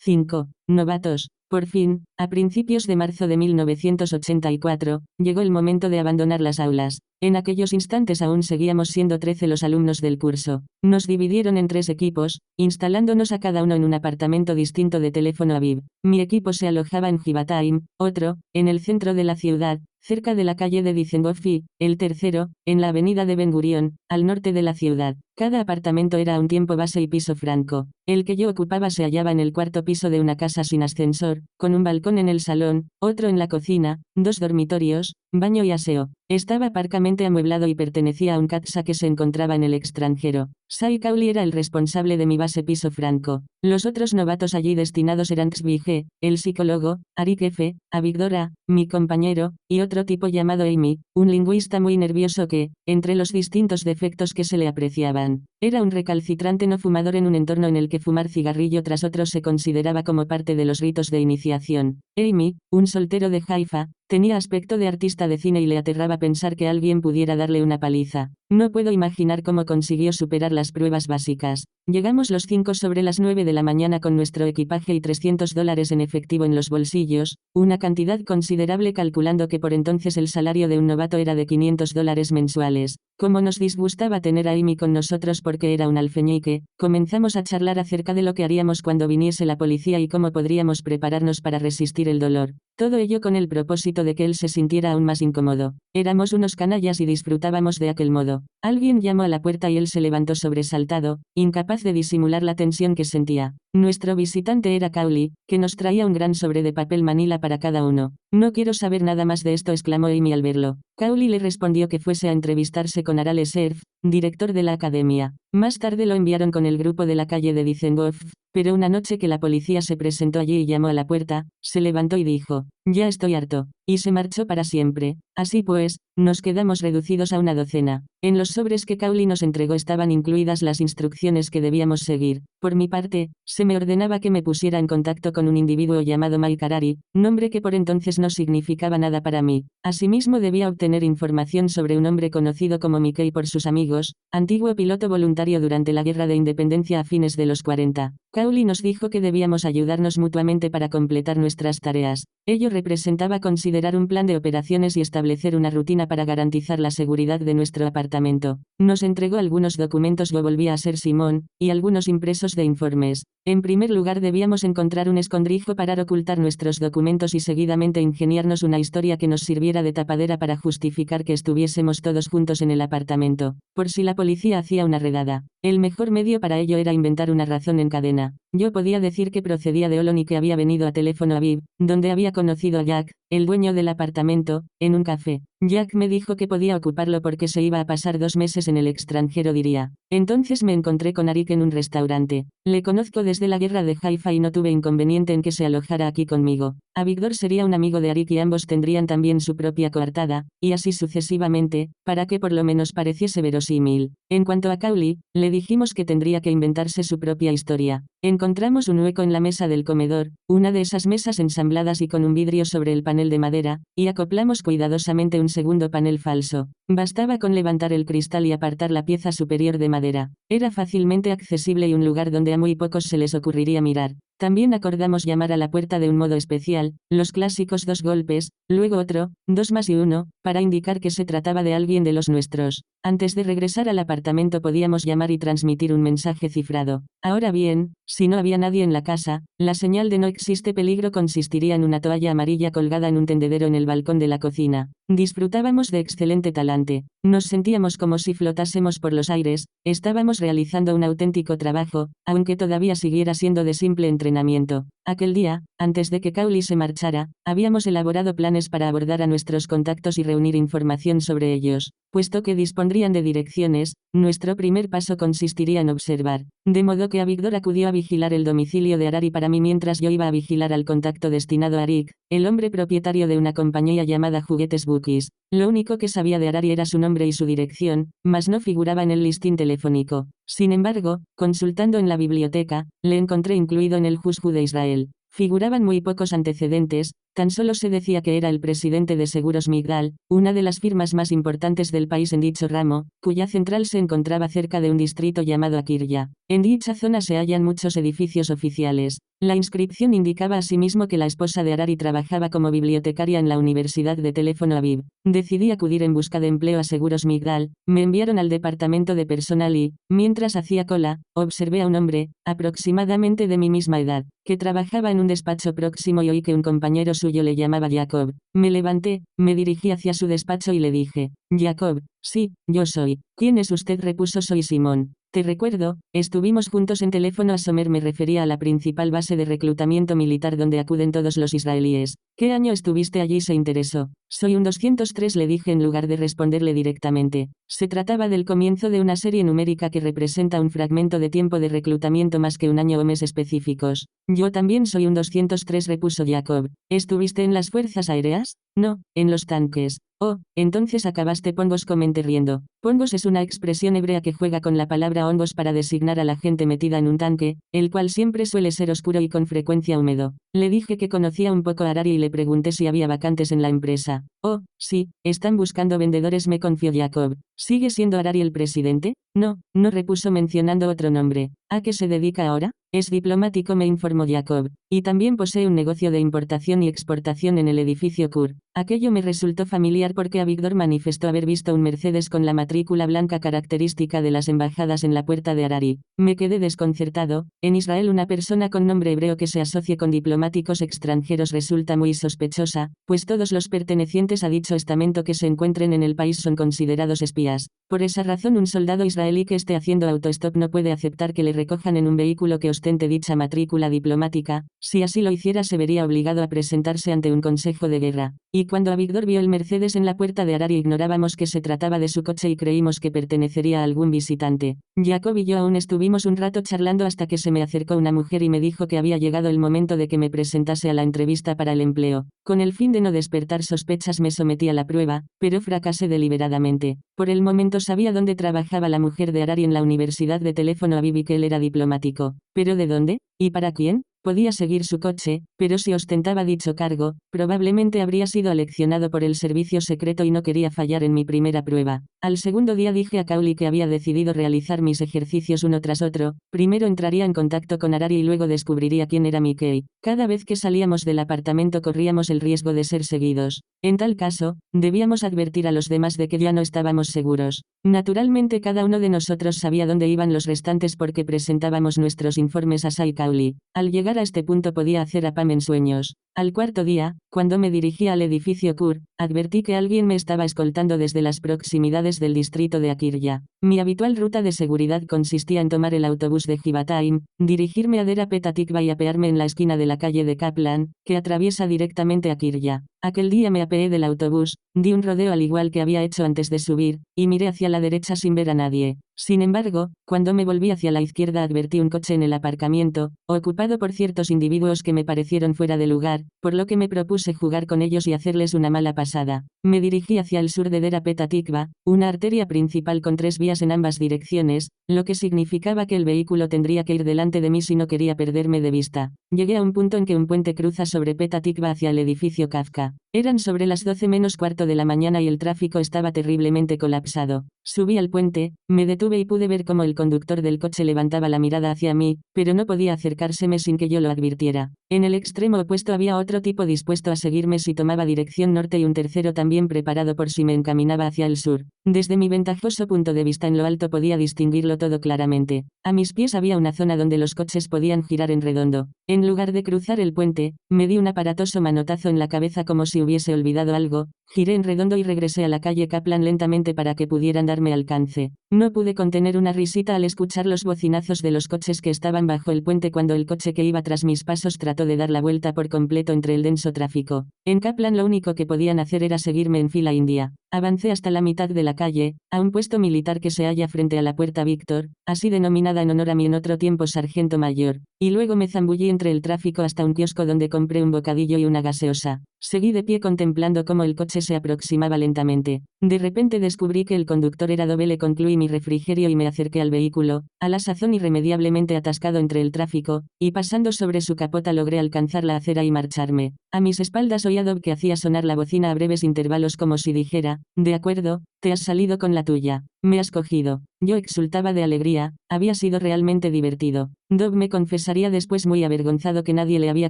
5. Novatos. Por fin, a principios de marzo de 1984, llegó el momento de abandonar las aulas. En aquellos instantes aún seguíamos siendo 13 los alumnos del curso. Nos dividieron en 3 equipos, instalándonos a cada uno en un apartamento distinto de Teléfono Aviv. Mi equipo se alojaba en Givatayim, otro, en el centro de la ciudad, cerca de la calle de Dizengoff y, el tercero, en la avenida de Ben Gurión, al norte de la ciudad. Cada apartamento era a un tiempo base y piso franco. El que yo ocupaba se hallaba en el 4º piso de una casa sin ascensor, con un balcón en el salón, otro en la cocina, 2 dormitorios, baño y aseo. Estaba parcamente amueblado y pertenecía a un CATSA que se encontraba en el extranjero. Sai Kauli era el responsable de mi base piso franco. Los otros novatos allí destinados eran Xvi G, el psicólogo, Arik F, Avigdor A, mi compañero, y otro tipo llamado Amy, un lingüista muy nervioso que, entre los distintos defectos que se le apreciaban, era un recalcitrante no fumador en un entorno en el que fumar cigarrillo tras otro se consideraba como parte de los ritos de iniciación. Amy, un soltero de Haifa, tenía aspecto de artista de cine y le aterraba pensar que alguien pudiera darle una paliza. No puedo imaginar cómo consiguió superar las pruebas básicas. Llegamos los 5 sobre las 9 de la mañana con nuestro equipaje y $300 en efectivo en los bolsillos, una cantidad considerable calculando que por entonces el salario de un novato era de $500 mensuales. Como nos disgustaba tener a Amy con nosotros porque era un alfeñique, comenzamos a charlar acerca de lo que haríamos cuando viniese la policía y cómo podríamos prepararnos para resistir el dolor. Todo ello con el propósito de que él se sintiera aún más incómodo. Éramos unos canallas y disfrutábamos de aquel modo. Alguien llamó a la puerta y él se levantó sobresaltado, incapaz de disimular la tensión que sentía. Nuestro visitante era Kauli, que nos traía un gran sobre de papel manila para cada uno. No quiero saber nada más de esto, exclamó Amy al verlo. Kauli le respondió que fuese a entrevistarse con Aral Serf, director de la academia. Más tarde lo enviaron con el grupo de la calle de Dizengoff, pero una noche que la policía se presentó allí y llamó a la puerta, se levantó y dijo, «Ya estoy harto», y se marchó para siempre. Así pues, nos quedamos reducidos a una docena. En los sobres que Kauli nos entregó estaban incluidas las instrucciones que debíamos seguir. Por mi parte, se me ordenaba que me pusiera en contacto con un individuo llamado Mike Harari, nombre que por entonces no significaba nada para mí. Asimismo debía obtener información sobre un hombre conocido como Mickey por sus amigos, antiguo piloto voluntario durante la Guerra de Independencia a fines de los 40. Kauli nos dijo que debíamos ayudarnos mutuamente para completar nuestras tareas. Ello representaba considerar un plan de operaciones y establecer una rutina para garantizar la seguridad de nuestro apartamento. Nos entregó algunos documentos, yo volvía a ser Simón, y algunos impresos de informes. En primer lugar debíamos encontrar un escondrijo para ocultar nuestros documentos y seguidamente ingeniarnos una historia que nos sirviera de tapadera para justificar que estuviésemos todos juntos en el apartamento, por si la policía hacía una redada. El mejor medio para ello era inventar una razón en cadena. Yo podía decir que procedía de Olón y que había venido a Teléfono Aviv, donde había conocido a Jack, el dueño del apartamento, en un café. Jack me dijo que podía ocuparlo porque se iba a pasar 2 meses en el extranjero, diría. Entonces me encontré con Arik en un restaurante. Le conozco desde la guerra de Haifa y no tuve inconveniente en que se alojara aquí conmigo. Avigdor sería un amigo de Arik y ambos tendrían también su propia coartada, y así sucesivamente, para que por lo menos pareciese verosímil. En cuanto a Kauli, le dijimos que tendría que inventarse su propia historia. Encontramos un hueco en la mesa del comedor, una de esas mesas ensambladas y con un vidrio sobre el panel de madera, y acoplamos cuidadosamente un segundo panel falso. Bastaba con levantar el cristal y apartar la pieza superior de madera. Era fácilmente accesible y un lugar donde a muy pocos se les ocurriría mirar. También acordamos llamar a la puerta de un modo especial, los clásicos 2 golpes, luego otro, 2 más y 1, para indicar que se trataba de alguien de los nuestros. Antes de regresar al apartamento podíamos llamar y transmitir un mensaje cifrado. Ahora bien, si no había nadie en la casa, la señal de no existe peligro consistiría en una toalla amarilla colgada en un tendedero en el balcón de la cocina. Disfrutábamos de excelente talante. Nos sentíamos como si flotásemos por los aires, estábamos realizando un auténtico trabajo, aunque todavía siguiera siendo de simple entrenamiento. Aquel día, antes de que Kauli se marchara, habíamos elaborado planes para abordar a nuestros contactos y reunir información sobre ellos. Puesto que dispondrían de direcciones, nuestro primer paso consistiría en observar. De modo que Avigdor acudió a vigilar el domicilio de Harari para mí mientras yo iba a vigilar al contacto destinado a Arik, el hombre propietario de una compañía llamada Juguetes Bookies. Lo único que sabía de Harari era su nombre y su dirección, mas no figuraba en el listín telefónico. Sin embargo, consultando en la biblioteca, le encontré incluido en el Juzjú de Israel. Figuraban muy pocos antecedentes, Tan solo se decía que era el presidente de Seguros Migdal, una de las firmas más importantes del país en dicho ramo, cuya central se encontraba cerca de un distrito llamado Akirya. En dicha zona se hallan muchos edificios oficiales. La inscripción indicaba asimismo que la esposa de Harari trabajaba como bibliotecaria en la Universidad de Teléfono Aviv. Decidí acudir en busca de empleo a Seguros Migdal, me enviaron al departamento de personal y, mientras hacía cola, observé a un hombre, aproximadamente de mi misma edad, que trabajaba en un despacho próximo y oí que un compañero suyo le llamaba Jacob. Me levanté, me dirigí hacia su despacho y le dije, Jacob, sí, yo soy. ¿Quién es usted? Repuso, soy Simón. Te recuerdo, estuvimos juntos en teléfono. A Somer me refería a la principal base de reclutamiento militar donde acuden todos los israelíes. ¿Qué año estuviste allí? Se interesó. Soy un 203, le dije en lugar de responderle directamente. Se trataba del comienzo de una serie numérica que representa un fragmento de tiempo de reclutamiento más que un año o mes específicos. Yo también soy un 203, repuso Jacob. ¿Estuviste en las fuerzas aéreas? No, en los tanques. Oh, entonces acabaste. Pongos, comenté riendo. Pongos es una expresión hebrea que juega con la palabra hongos para designar a la gente metida en un tanque, el cual siempre suele ser oscuro y con frecuencia húmedo. Le dije que conocía un poco a Harari y le pregunté si había vacantes en la empresa. Oh, sí, están buscando vendedores, me confió Jacob. ¿Sigue siendo Harari el presidente? No, no, repuso mencionando otro nombre. ¿A qué se dedica ahora? Es diplomático, me informó Jacob, y también posee un negocio de importación y exportación en el edificio Kur. Aquello me resultó familiar porque Avigdor manifestó haber visto un Mercedes con la matrícula blanca característica de las embajadas en la puerta de Harari. Me quedé desconcertado. En Israel una persona con nombre hebreo que se asocie con diplomáticos extranjeros resulta muy sospechosa, pues todos los pertenecientes a dicho estamento que se encuentren en el país son considerados espías. Por esa razón un soldado israelí que esté haciendo autostop no puede aceptar que le recojan en un vehículo que ostente dicha matrícula diplomática. Si así lo hiciera se vería obligado a presentarse ante un consejo de guerra. Y cuando Avigdor vio el Mercedes en la puerta de Harari ignorábamos que se trataba de su coche y creímos que pertenecería a algún visitante. Jacob y yo aún estuvimos un rato charlando hasta que se me acercó una mujer y me dijo que había llegado el momento de que me presentase a la entrevista para el empleo. Con el fin de no despertar sospechas me sometí a la prueba, pero fracasé deliberadamente. Por el momento sabía dónde trabajaba la mujer de Harari en la Universidad de Teléfono Aviv y que él era diplomático. ¿Pero de dónde? ¿Y para quién? Podía seguir su coche, pero si ostentaba dicho cargo, probablemente habría sido aleccionado por el servicio secreto y no quería fallar en mi primera prueba. Al segundo día dije a Kauli que había decidido realizar mis ejercicios uno tras otro. Primero entraría en contacto con Harari y luego descubriría quién era Mickey. Cada vez que salíamos del apartamento corríamos el riesgo de ser seguidos. En tal caso, debíamos advertir a los demás de que ya no estábamos seguros. Naturalmente cada uno de nosotros sabía dónde iban los restantes porque presentábamos nuestros informes a Sai Kauli. Al llegar a este punto podía hacer a Pam en sueños. Al cuarto día, cuando me dirigía al edificio Kur, advertí que alguien me estaba escoltando desde las proximidades del distrito de Akirya. Mi habitual ruta de seguridad consistía en tomar el autobús de Givatayim, dirigirme a Dera Petah Tikva y apearme en la esquina de la calle de Kaplan, que atraviesa directamente Akirya. Aquel día me apeé del autobús, di un rodeo al igual que había hecho antes de subir, y miré hacia la derecha sin ver a nadie. Sin embargo, cuando me volví hacia la izquierda advertí un coche en el aparcamiento, ocupado por ciertos individuos que me parecieron fuera de lugar, por lo que me propuse jugar con ellos y hacerles una mala pasada. Me dirigí hacia el sur de Dera Petah Tikva, una arteria principal con 3 vías en ambas direcciones, lo que significaba que el vehículo tendría que ir delante de mí si no quería perderme de vista. Llegué a un punto en que un puente cruza sobre Petah Tikva hacia el edificio Kafka. Eran sobre las 12 menos cuarto de la mañana y el tráfico estaba terriblemente colapsado. Subí al puente, me detuve y pude ver cómo el conductor del coche levantaba la mirada hacia mí, pero no podía acercárseme sin que yo lo advirtiera. En el extremo opuesto había otro tipo dispuesto a seguirme si tomaba dirección norte y un tercero también preparado por si me encaminaba hacia el sur. Desde mi ventajoso punto de vista en lo alto podía distinguirlo todo claramente. A mis pies había una zona donde los coches podían girar en redondo. En lugar de cruzar el puente, me di un aparatoso manotazo en la cabeza como si hubiese olvidado algo, giré en redondo y regresé a la calle Kaplan lentamente para que pudieran darme alcance. No pude contener una risita al escuchar los bocinazos de los coches que estaban bajo el puente cuando el coche que iba tras mis pasos trató de dar la vuelta por completo entre el denso tráfico. En Kaplan lo único que podían hacer era seguirme en fila india. Avancé hasta la mitad de la calle, a un puesto militar que se halla frente a la puerta Víctor, así denominada en honor a mi en otro tiempo sargento mayor, y luego me zambullí entre el tráfico hasta un kiosco donde compré un bocadillo y una gaseosa. Seguí de pie contemplando cómo el coche se aproximaba lentamente. De repente descubrí que el conductor era Dobele, concluí mi refrigerio y me acerqué al vehículo, a la sazón irremediablemente atascado entre el tráfico, y pasando sobre su capota logré alcanzar la acera y marcharme. A mis espaldas oía Dob que hacía sonar la bocina a breves intervalos como si dijera, de acuerdo, te has salido con la tuya, me has cogido. Yo exultaba de alegría, había sido realmente divertido. Dob me confesaría después muy avergonzado que nadie le había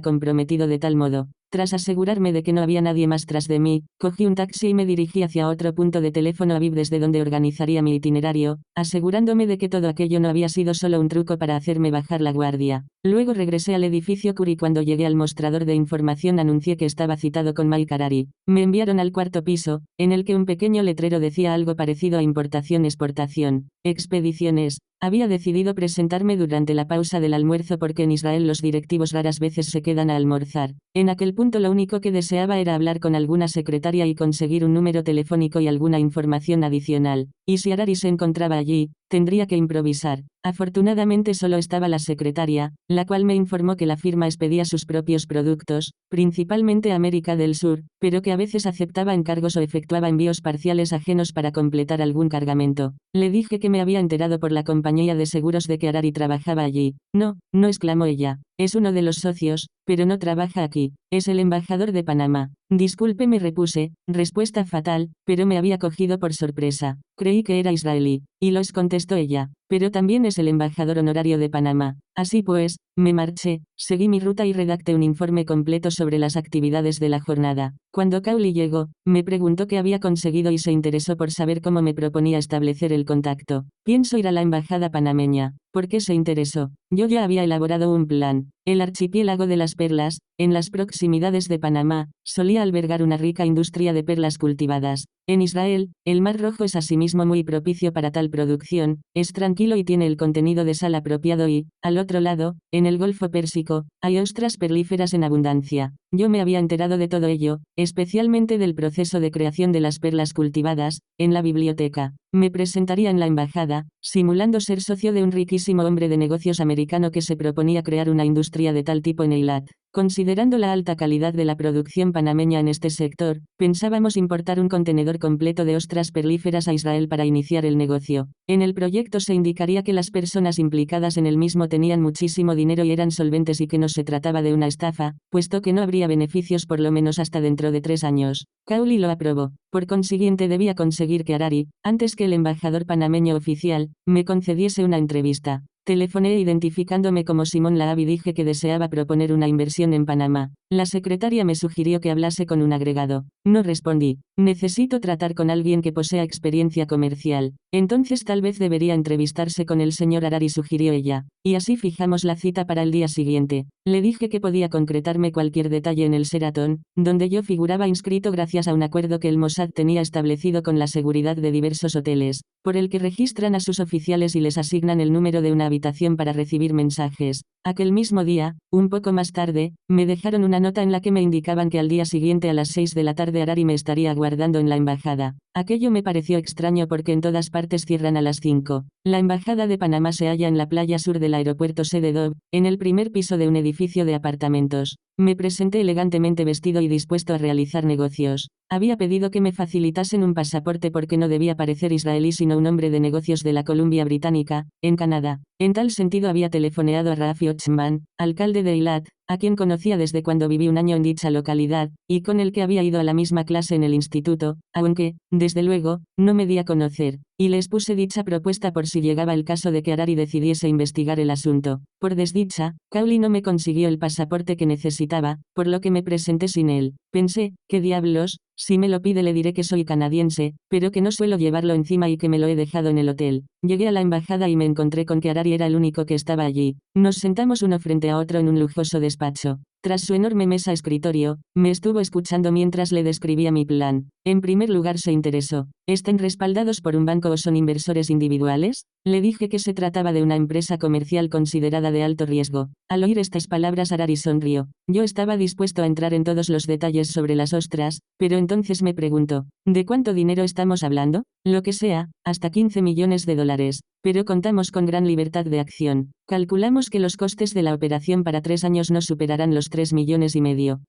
comprometido de tal modo. Tras asegurarme de que no había nadie más tras de mí, cogí un taxi y me dirigí hacia otro punto de teléfono Aviv desde donde organizaría mi itinerario, asegurándome de que todo aquello no había sido solo un truco para hacerme bajar la guardia. Luego regresé al edificio Curi y cuando llegué al mostrador de información anuncié que estaba citado con Mike Harari. Me enviaron al cuarto piso, en el que un pequeño letrero decía algo parecido a importación-exportación, expediciones. Había decidido presentarme durante la pausa del almuerzo porque en Israel los directivos raras veces se quedan a almorzar. En aquel punto lo único que deseaba era hablar con alguna secretaria y conseguir un número telefónico y alguna información adicional. Y si Harari se encontraba allí, tendría que improvisar. Afortunadamente solo estaba la secretaria, la cual me informó que la firma expedía sus propios productos, principalmente a América del Sur, pero que a veces aceptaba encargos o efectuaba envíos parciales ajenos para completar algún cargamento. Le dije que me había enterado por la compañía de seguros de que Harari trabajaba allí. No, no, exclamó ella. Es uno de los socios, pero no trabaja aquí. Es el embajador de Panamá. Disculpe, me repuse, respuesta fatal, pero me había cogido por sorpresa. Creí que era israelí. Y los contestó ella. Pero también es el embajador honorario de Panamá. Así pues, me marché, seguí mi ruta y redacté un informe completo sobre las actividades de la jornada. Cuando Cowley llegó, me preguntó qué había conseguido y se interesó por saber cómo me proponía establecer el contacto. Pienso ir a la embajada panameña. ¿Por qué se interesó? Yo ya había elaborado un plan. El archipiélago de las perlas, en las proximidades de Panamá, solía albergar una rica industria de perlas cultivadas. En Israel, el Mar Rojo es asimismo muy propicio para tal producción, es tranquilo y tiene el contenido de sal apropiado y, al otro lado, en el Golfo Pérsico, hay ostras perlíferas en abundancia. Yo me había enterado de todo ello, especialmente del proceso de creación de las perlas cultivadas, en la biblioteca. Me presentaría en la embajada, simulando ser socio de un riquísimo hombre de negocios americano que se proponía crear una industria de tal tipo en Eilat. Considerando la alta calidad de la producción panameña en este sector, pensábamos importar un contenedor completo de ostras perlíferas a Israel para iniciar el negocio. En el proyecto se indicaría que las personas implicadas en el mismo tenían muchísimo dinero y eran solventes y que no se trataba de una estafa, puesto que no habría beneficios por lo menos hasta dentro de 3 años. Cowley lo aprobó. Por consiguiente debía conseguir que Harari, antes que el embajador panameño oficial, me concediese una entrevista. Telefoné identificándome como Simón Laab y dije que deseaba proponer una inversión en Panamá. La secretaria me sugirió que hablase con un agregado. No respondí. Necesito tratar con alguien que posea experiencia comercial. Entonces tal vez debería entrevistarse con el señor Harari, sugirió ella. Y así fijamos la cita para el día siguiente. Le dije que podía concretarme cualquier detalle en el Sheraton, donde yo figuraba inscrito gracias a un acuerdo que el Mossad tenía establecido con la seguridad de diversos hoteles, por el que registran a sus oficiales y les asignan el número de una habitación para recibir mensajes. Aquel mismo día, un poco más tarde, me dejaron una nota en la que me indicaban que al día siguiente a las 6 de la tarde Harari me estaría aguardando en la embajada. Aquello me pareció extraño porque en todas partes cierran a las 5. La embajada de Panamá se halla en la playa sur del aeropuerto Sede Dov, en el primer piso de un edificio de apartamentos. Me presenté elegantemente vestido y dispuesto a realizar negocios. Había pedido que me facilitasen un pasaporte porque no debía parecer israelí sino un hombre de negocios de la Columbia Británica, en Canadá. En tal sentido había telefoneado a Rafi Ochman, alcalde de Eilat, a quien conocía desde cuando viví un año en dicha localidad, y con el que había ido a la misma clase en el instituto, aunque, desde luego, no me di a conocer, y le expuse dicha propuesta por si llegaba el caso de que Harari decidiese investigar el asunto. Por desdicha, Cowley no me consiguió el pasaporte que necesitaba, por lo que me presenté sin él. Pensé, ¿qué diablos? Si me lo pide le diré que soy canadiense, pero que no suelo llevarlo encima y que me lo he dejado en el hotel. Llegué a la embajada y me encontré con que Harari era el único que estaba allí. Nos sentamos uno frente a otro en un lujoso despacho. Tras su enorme mesa escritorio, me estuvo escuchando mientras le describía mi plan. En primer lugar se interesó. ¿Están respaldados por un banco o son inversores individuales? Le dije que se trataba de una empresa comercial considerada de alto riesgo. Al oír estas palabras Harari sonrió. Yo estaba dispuesto a entrar en todos los detalles sobre las ostras, pero entonces me preguntó, ¿de cuánto dinero estamos hablando? Lo que sea, hasta 15 millones de dólares. Pero contamos con gran libertad de acción. Calculamos que los costes de la operación para 3 años no superarán los 3,5 millones.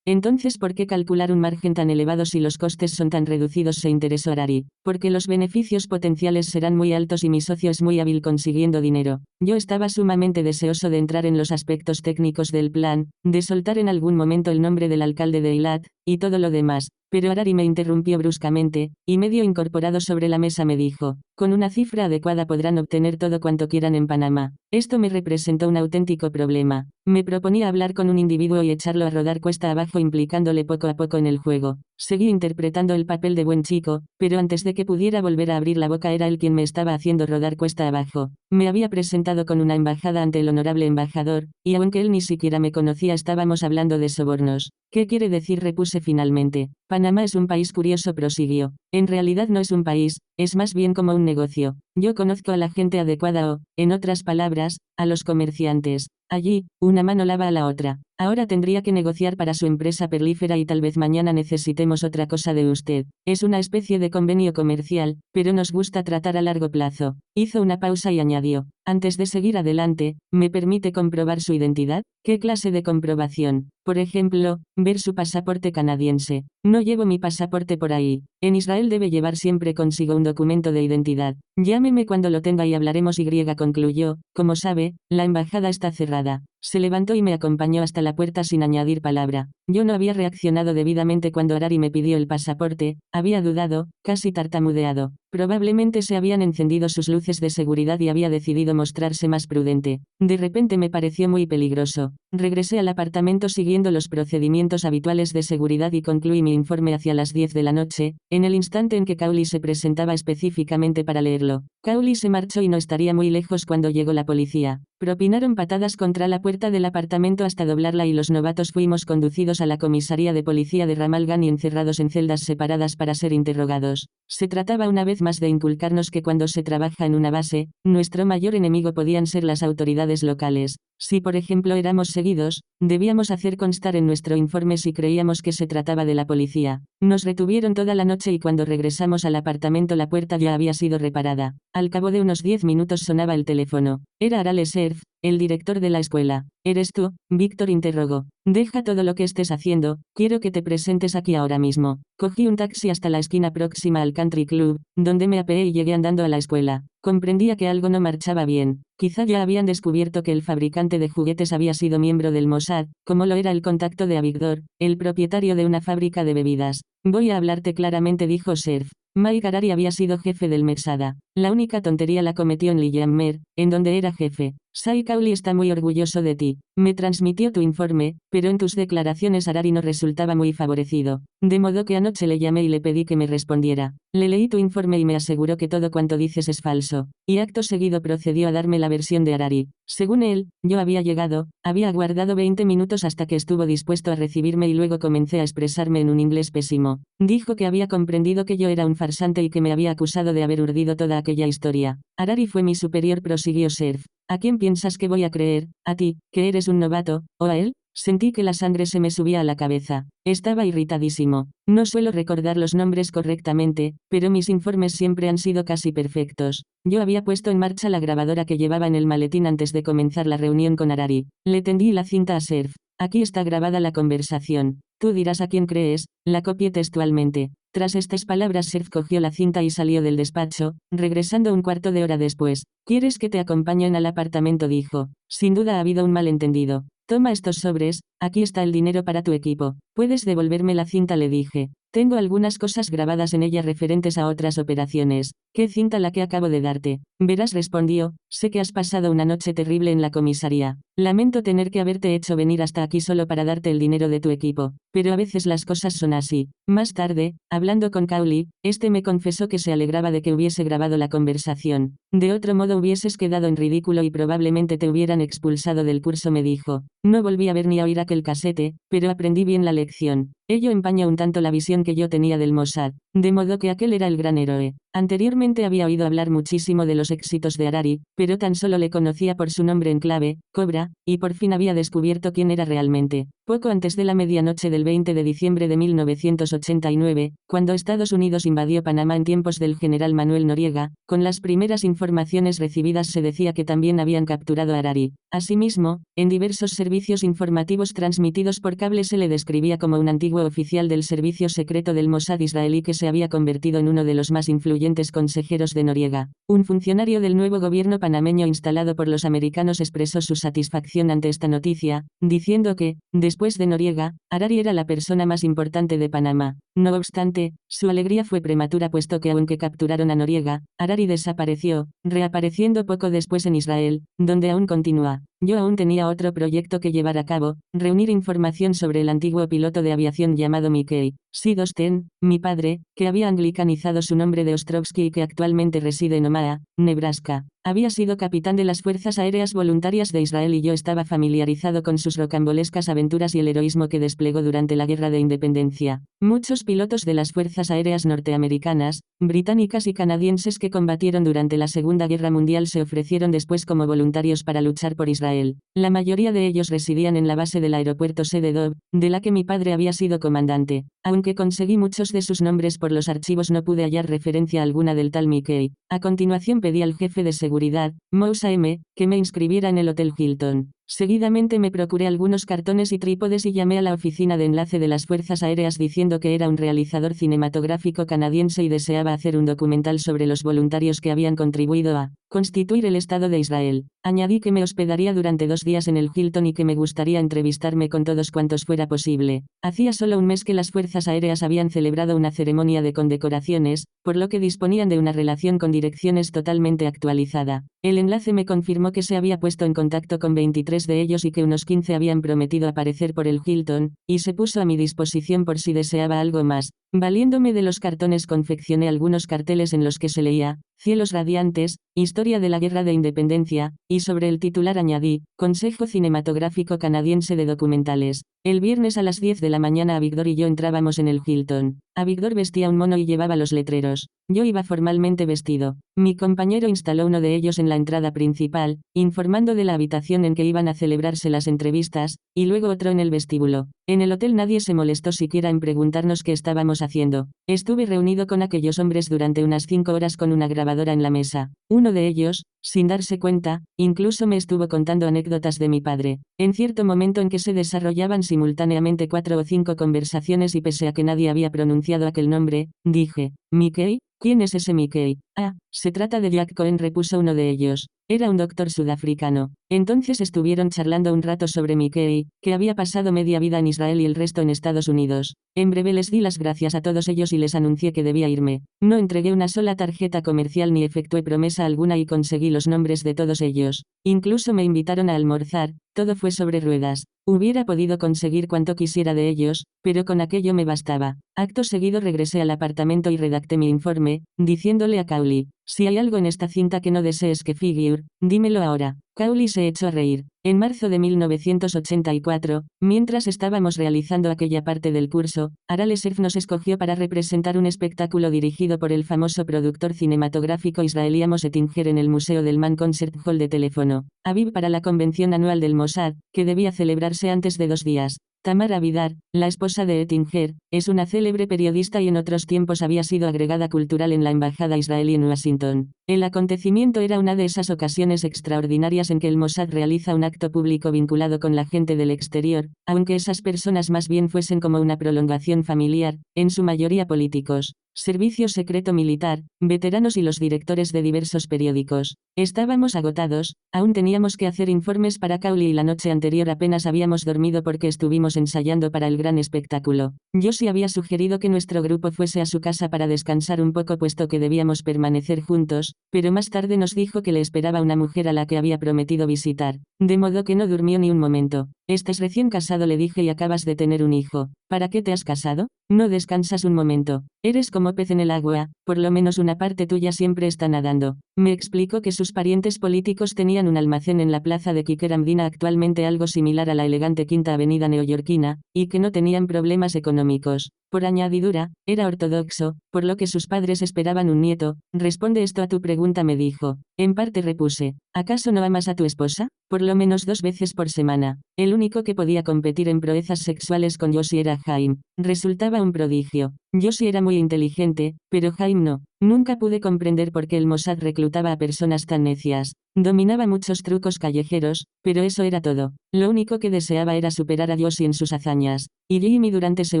Entonces, ¿por qué calcular un margen tan elevado si los costes son tan tan reducidos, se interesó Harari. Porque los beneficios potenciales serán muy altos y mi socio es muy hábil consiguiendo dinero. Yo estaba sumamente deseoso de entrar en los aspectos técnicos del plan, de soltar en algún momento el nombre del alcalde de Eilat, y todo lo demás. Pero Harari me interrumpió bruscamente, y medio incorporado sobre la mesa me dijo, con una cifra adecuada podrán obtener todo cuanto quieran en Panamá. Esto me representó un auténtico problema. Me proponía hablar con un individuo y echarlo a rodar cuesta abajo implicándole poco a poco en el juego. Seguí interpretando el papel de buen chico, pero antes de que pudiera volver a abrir la boca era él quien me estaba haciendo rodar cuesta abajo. Me había presentado con una embajada ante el honorable embajador, y aunque él ni siquiera me conocía estábamos hablando de sobornos. ¿Qué quiere decir? Repuse finalmente. Panamá es un país curioso, prosiguió. En realidad no es un país, es más bien como un negocio. Yo conozco a la gente adecuada o, en otras palabras, a los comerciantes. Allí, una mano lava a la otra. Ahora tendría que negociar para su empresa perlífera y tal vez mañana necesitemos otra cosa de usted. Es una especie de convenio comercial, pero nos gusta tratar a largo plazo. Hizo una pausa y añadió, antes de seguir adelante, ¿me permite comprobar su identidad? ¿Qué clase de comprobación? Por ejemplo, ver su pasaporte canadiense. No llevo mi pasaporte por ahí. En Israel debe llevar siempre consigo un documento de identidad. Llámeme cuando lo tenga y hablaremos. Y concluyó, como sabe, la embajada está cerrada. Se levantó y me acompañó hasta la puerta sin añadir palabra. Yo no había reaccionado debidamente cuando Harari me pidió el pasaporte, había dudado, casi tartamudeado. Probablemente se habían encendido sus luces de seguridad y había decidido mostrarse más prudente. De repente me pareció muy peligroso. Regresé al apartamento siguiendo los procedimientos habituales de seguridad y concluí mi informe hacia las 10 de la noche, en el instante en que Cowley se presentaba específicamente para leerlo. Cowley se marchó y no estaría muy lejos cuando llegó la policía. Propinaron patadas contra la puerta del apartamento hasta doblarla y los novatos fuimos conducidos a la comisaría de policía de Ramal Gan y encerrados en celdas separadas para ser interrogados. Se trataba una vez más de inculcarnos que cuando se trabaja en una base, nuestro mayor enemigo podían ser las autoridades locales. Si por ejemplo éramos seguidos, debíamos hacer constar en nuestro informe si creíamos que se trataba de la policía. Nos retuvieron toda la noche y cuando regresamos al apartamento la puerta ya había sido reparada. Al cabo de unos 10 minutos sonaba el teléfono. Era Arale Serf, el director de la escuela. ¿Eres tú? Víctor interrogó. Deja todo lo que estés haciendo, quiero que te presentes aquí ahora mismo. Cogí un taxi hasta la esquina próxima al Country Club, donde me apeé y llegué andando a la escuela. Comprendía que algo no marchaba bien. Quizá ya habían descubierto que el fabricante de juguetes había sido miembro del Mossad, como lo era el contacto de Avigdor, el propietario de una fábrica de bebidas. Voy a hablarte claramente, dijo Serf. Mike Harari había sido jefe del Mersada. La única tontería la cometió en Lillian en donde era jefe. Sai Cowley está muy orgulloso de ti. Me transmitió tu informe, pero en tus declaraciones Harari no resultaba muy favorecido. De modo que anoche le llamé y le pedí que me respondiera. Le leí tu informe y me aseguró que todo cuanto dices es falso. Y acto seguido procedió a darme la versión de Harari. Según él, yo había llegado, había aguardado 20 minutos hasta que estuvo dispuesto a recibirme y luego comencé a expresarme en un inglés pésimo. Dijo que había comprendido que yo era un farsante y que me había acusado de haber urdido toda aquella historia. Harari fue mi superior, prosiguió Serf. ¿A quién piensas que voy a creer? ¿A ti, que eres un novato, o a él? Sentí que la sangre se me subía a la cabeza. Estaba irritadísimo. No suelo recordar los nombres correctamente, pero mis informes siempre han sido casi perfectos. Yo había puesto en marcha la grabadora que llevaba en el maletín antes de comenzar la reunión con Harari. Le tendí la cinta a Serf. Aquí está grabada la conversación. Tú dirás a quién crees, la copié textualmente. Tras estas palabras Serf cogió la cinta y salió del despacho, regresando un cuarto de hora después. ¿Quieres que te acompañen al apartamento?, dijo. Sin duda ha habido un malentendido. Toma estos sobres, aquí está el dinero para tu equipo. Puedes devolverme la cinta, le dije. Tengo algunas cosas grabadas en ella referentes a otras operaciones. ¿Qué cinta la que acabo de darte? Verás, respondió, sé que has pasado una noche terrible en la comisaría. Lamento tener que haberte hecho venir hasta aquí solo para darte el dinero de tu equipo, pero a veces las cosas son así. Más tarde, hablando con Cowley, este me confesó que se alegraba de que hubiese grabado la conversación. De otro modo hubieses quedado en ridículo y probablemente te hubieran expulsado del curso, me dijo. No volví a ver ni a oír aquel casete, pero aprendí bien la lección. Ello empaña un tanto la visión que yo tenía del Mossad, de modo que aquel era el gran héroe. Anteriormente había oído hablar muchísimo de los éxitos de Harari, pero tan solo le conocía por su nombre en clave, Cobra, y por fin había descubierto quién era realmente. Poco antes de la medianoche del 20 de diciembre de 1989, cuando Estados Unidos invadió Panamá en tiempos del general Manuel Noriega, con las primeras informaciones recibidas se decía que también habían capturado a Harari. Asimismo, en diversos servicios informativos transmitidos por cable se le describía como un antiguo oficial del servicio secreto del Mossad israelí que se se había convertido en uno de los más influyentes consejeros de Noriega. Un funcionario del nuevo gobierno panameño instalado por los americanos expresó su satisfacción ante esta noticia, diciendo que, después de Noriega, Harari era la persona más importante de Panamá. No obstante, su alegría fue prematura puesto que aunque capturaron a Noriega, Harari desapareció, reapareciendo poco después en Israel, donde aún continúa. Yo aún tenía otro proyecto que llevar a cabo, reunir información sobre el antiguo piloto de aviación llamado Mickey Sidosten, mi padre, que había anglicanizado su nombre de Ostrovsky y que actualmente reside en Omaha, Nebraska. Había sido capitán de las Fuerzas Aéreas Voluntarias de Israel y yo estaba familiarizado con sus rocambolescas aventuras y el heroísmo que desplegó durante la Guerra de Independencia. Muchos pilotos de las Fuerzas Aéreas norteamericanas, británicas y canadienses que combatieron durante la Segunda Guerra Mundial se ofrecieron después como voluntarios para luchar por Israel. La mayoría de ellos residían en la base del aeropuerto Sede Dov, de la que mi padre había sido comandante. Aunque conseguí muchos de sus nombres por los archivos, no pude hallar referencia alguna del tal Mickey. A continuación pedí al jefe de seguridad, Moussa M., que me inscribiera en el Hotel Hilton. Seguidamente me procuré algunos cartones y trípodes y llamé a la oficina de enlace de las Fuerzas Aéreas diciendo que era un realizador cinematográfico canadiense y deseaba hacer un documental sobre los voluntarios que habían contribuido a constituir el Estado de Israel. Añadí que me hospedaría durante 2 días en el Hilton y que me gustaría entrevistarme con todos cuantos fuera posible. Hacía solo un mes que las Fuerzas Aéreas habían celebrado una ceremonia de condecoraciones, por lo que disponían de una relación con direcciones totalmente actualizada. El enlace me confirmó que se había puesto en contacto con 23 de ellos y que unos 15 habían prometido aparecer por el Hilton, y se puso a mi disposición por si deseaba algo más. Valiéndome de los cartones confeccioné algunos carteles en los que se leía, Cielos radiantes, historia de la Guerra de Independencia, y sobre el titular añadí, Consejo Cinematográfico Canadiense de Documentales. El viernes a las 10 de la mañana Avigdor y yo entrábamos en el Hilton. Avigdor vestía un mono y llevaba los letreros. Yo iba formalmente vestido. Mi compañero instaló uno de ellos en la entrada principal, informando de la habitación en que iban a celebrarse las entrevistas, y luego otro en el vestíbulo. En el hotel nadie se molestó siquiera en preguntarnos qué estábamos haciendo. Estuve reunido con aquellos hombres durante unas 5 horas con una grabadora en la mesa. Uno de ellos, sin darse cuenta, incluso me estuvo contando anécdotas de mi padre. En cierto momento en que se desarrollaban simultáneamente 4 o 5 conversaciones y pese a que nadie había pronunciado aquel nombre, dije, ¿Mickey? ¿Quién es ese Mickey? Ah, se trata de Jack Cohen, repuso uno de ellos. Era un doctor sudafricano. Entonces estuvieron charlando un rato sobre Mickey, que había pasado media vida en Israel y el resto en Estados Unidos. En breve les di las gracias a todos ellos y les anuncié que debía irme. No entregué una sola tarjeta comercial ni efectué promesa alguna y conseguí los nombres de todos ellos. Incluso me invitaron a almorzar, todo fue sobre ruedas. Hubiera podido conseguir cuanto quisiera de ellos, pero con aquello me bastaba. Acto seguido regresé al apartamento y redacté mi informe, diciéndole a Cowley, si hay algo en esta cinta que no desees que figure, dímelo ahora. Cowley se echó a reír. En marzo de 1984, mientras estábamos realizando aquella parte del curso, Harale Sef nos escogió para representar un espectáculo dirigido por el famoso productor cinematográfico israelí Amos Ettinger en el Museo del Mann Concert Hall de Teléfono Aviv para la convención anual del Mossad, que debía celebrarse antes de 2 días. Tamar Avidar, la esposa de Ettinger, es una célebre periodista y en otros tiempos había sido agregada cultural en la embajada israelí en Washington. El acontecimiento era una de esas ocasiones extraordinarias en que el Mossad realiza un acto público vinculado con la gente del exterior, aunque esas personas más bien fuesen como una prolongación familiar, en su mayoría políticos, servicio secreto militar, veteranos y los directores de diversos periódicos. Estábamos agotados, aún teníamos que hacer informes para Cowley y la noche anterior apenas habíamos dormido porque estuvimos ensayando para el gran espectáculo. Josie había sugerido que nuestro grupo fuese a su casa para descansar un poco puesto que debíamos permanecer juntos, pero más tarde nos dijo que le esperaba una mujer a la que había prometido visitar, de modo que no durmió ni un momento. Estás recién casado, le dije, y acabas de tener un hijo. ¿Para qué te has casado? No descansas un momento. Eres como pez en el agua, por lo menos una parte tuya siempre está nadando. Me explicó que sus parientes políticos tenían un almacén en la plaza de Kikeramdina, actualmente algo similar a la elegante Quinta Avenida neoyorquina, y que no tenían problemas económicos. Por añadidura, era ortodoxo, por lo que sus padres esperaban un nieto. Responde esto a tu pregunta, me dijo. En parte, repuse. ¿Acaso no amas a tu esposa? Por lo menos 2 veces por semana. El único que podía competir en proezas sexuales con Josie era Jaime. Resultaba un prodigio. Josie era muy inteligente, pero Jaime no. Nunca pude comprender por qué el Mossad reclutaba a personas tan necias. Dominaba muchos trucos callejeros, pero eso era todo. Lo único que deseaba era superar a Josie en sus hazañas. Y Jimmy Durante se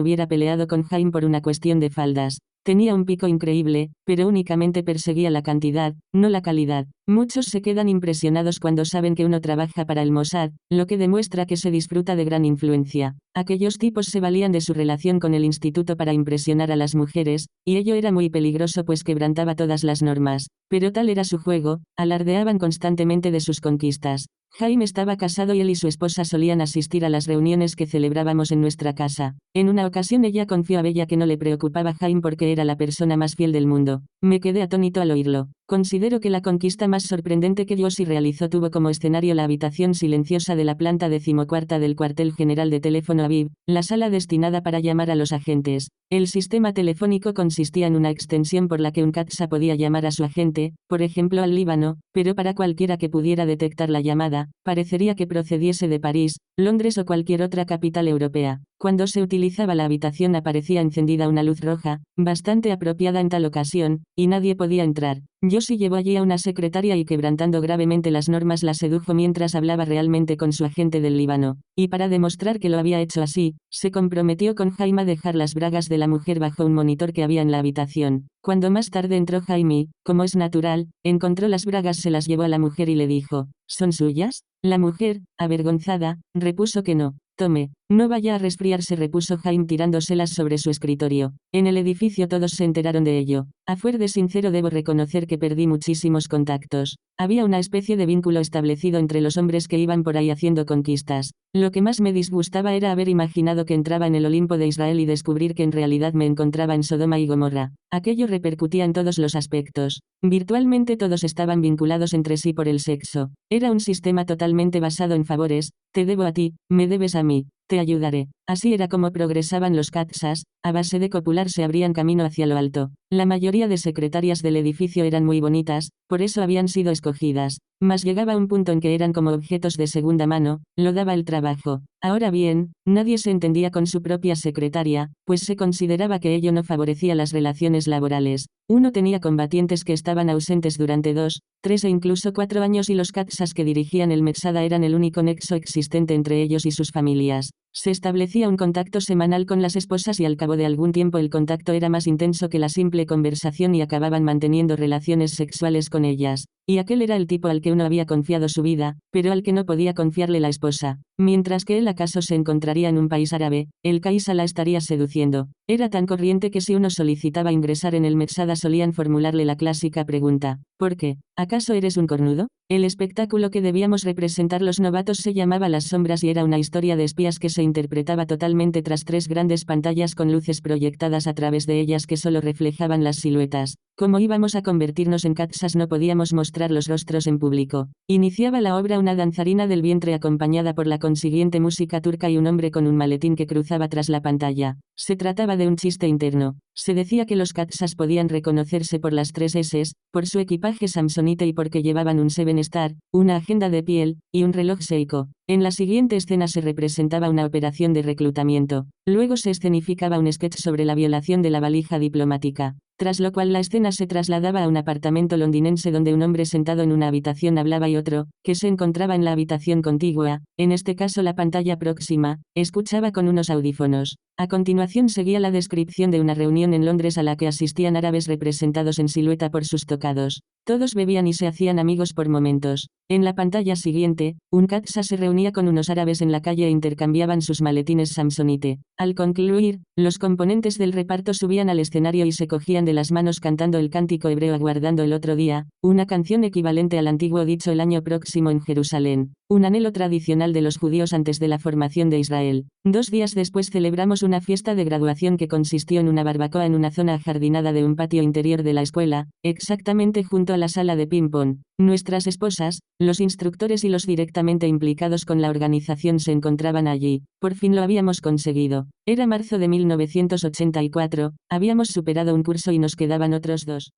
hubiera peleado con Jaime por una cuestión de faldas. Tenía un pico increíble, pero únicamente perseguía la cantidad, no la calidad. Muchos se quedan impresionados cuando saben que uno trabaja para el Mossad, lo que demuestra que se disfruta de gran influencia. Aquellos tipos se valían de su relación con el instituto para impresionar a las mujeres, y ello era muy peligroso pues quebrantaba todas las normas. Pero tal era su juego, alardeaban constantemente de sus conquistas. Jaime estaba casado y él y su esposa solían asistir a las reuniones que celebrábamos en nuestra casa. En una ocasión ella confió a Bella que no le preocupaba Jaime porque era la persona más fiel del mundo. Me quedé atónito al oírlo. Considero que la conquista más sorprendente que Josie realizó tuvo como escenario la habitación silenciosa de la planta 14ª del cuartel general de teléfono Aviv, la sala destinada para llamar a los agentes. El sistema telefónico consistía en una extensión por la que un CATSA podía llamar a su agente, por ejemplo al Líbano, pero para cualquiera que pudiera detectar la llamada, parecería que procediese de París, Londres o cualquier otra capital europea. Cuando se utilizaba la habitación aparecía encendida una luz roja, bastante apropiada en tal ocasión, y nadie podía entrar. Josie llevó allí a una secretaria y quebrantando gravemente las normas la sedujo mientras hablaba realmente con su agente del Líbano, y para demostrar que lo había hecho así, se comprometió con Jaime a dejar las bragas de la mujer bajo un monitor que había en la habitación. Cuando más tarde entró Jaime, como es natural, encontró las bragas, se las llevó a la mujer y le dijo, ¿son suyas? La mujer, avergonzada, repuso que no. Tome, no vaya a resfriarse, repuso Jaime tirándoselas sobre su escritorio. En el edificio todos se enteraron de ello. A fuer de sincero debo reconocer que perdí muchísimos contactos. Había una especie de vínculo establecido entre los hombres que iban por ahí haciendo conquistas. Lo que más me disgustaba era haber imaginado que entraba en el Olimpo de Israel y descubrir que en realidad me encontraba en Sodoma y Gomorra. Aquello repercutía en todos los aspectos. Virtualmente todos estaban vinculados entre sí por el sexo. Era un sistema totalmente basado en favores. Te debo a ti, me debes a mí, te ayudaré. Así era como progresaban los CATSAs, a base de copular se abrían camino hacia lo alto. La mayoría de secretarias del edificio eran muy bonitas, por eso habían sido escogidas. Mas llegaba un punto en que eran como objetos de segunda mano, lo daba el trabajo. Ahora bien, nadie se entendía con su propia secretaria, pues se consideraba que ello no favorecía las relaciones laborales. Uno tenía combatientes que estaban ausentes durante 2, 3 e incluso 4 años y los CATSAs que dirigían el Metzada eran el único nexo existente entre ellos y sus familias. Se establecía un contacto semanal con las esposas y al cabo de algún tiempo el contacto era más intenso que la simple conversación y acababan manteniendo relaciones sexuales con ellas. Y aquel era el tipo al que uno había confiado su vida, pero al que no podía confiarle la esposa. Mientras que él acaso se encontraría en un país árabe, el Kaisa la estaría seduciendo. Era tan corriente que si uno solicitaba ingresar en el Metzada solían formularle la clásica pregunta, ¿por qué? ¿Acaso eres un cornudo? El espectáculo que debíamos representar los novatos se llamaba Las Sombras y era una historia de espías que se interpretaba totalmente tras 3 grandes pantallas con luces proyectadas a través de ellas que solo reflejaban las siluetas. Como íbamos a convertirnos en CATSAs no podíamos mostrar los rostros en público. Iniciaba la obra una danzarina del vientre acompañada por la consiguiente música turca y un hombre con un maletín que cruzaba tras la pantalla. Se trataba de un chiste interno. Se decía que los CATSAs podían reconocerse por las 3 S's, por su equipaje Samsonite y porque llevaban un Seven Star, una agenda de piel, y un reloj Seiko. En la siguiente escena se representaba una operación de reclutamiento. Luego se escenificaba un sketch sobre la violación de la valija diplomática. Tras lo cual la escena se trasladaba a un apartamento londinense donde un hombre sentado en una habitación hablaba y otro, que se encontraba en la habitación contigua, en este caso la pantalla próxima, escuchaba con unos audífonos. A continuación seguía la descripción de una reunión en Londres a la que asistían árabes representados en silueta por sus tocados. Todos bebían y se hacían amigos por momentos. En la pantalla siguiente, un CATSA se reunía con unos árabes en la calle e intercambiaban sus maletines Samsonite. Al concluir, los componentes del reparto subían al escenario y se cogían de las manos cantando el cántico hebreo aguardando el otro día, una canción equivalente al antiguo dicho el año próximo en Jerusalén, un anhelo tradicional de los judíos antes de la formación de Israel. 2 días después celebramos una fiesta de graduación que consistió en una barbacoa en una zona ajardinada de un patio interior de la escuela, exactamente junto a la sala de ping-pong. Nuestras esposas, los instructores y los directamente implicados con la organización se encontraban allí. Por fin lo habíamos conseguido. Era marzo de 1984, habíamos superado un curso y nos quedaban otros 2.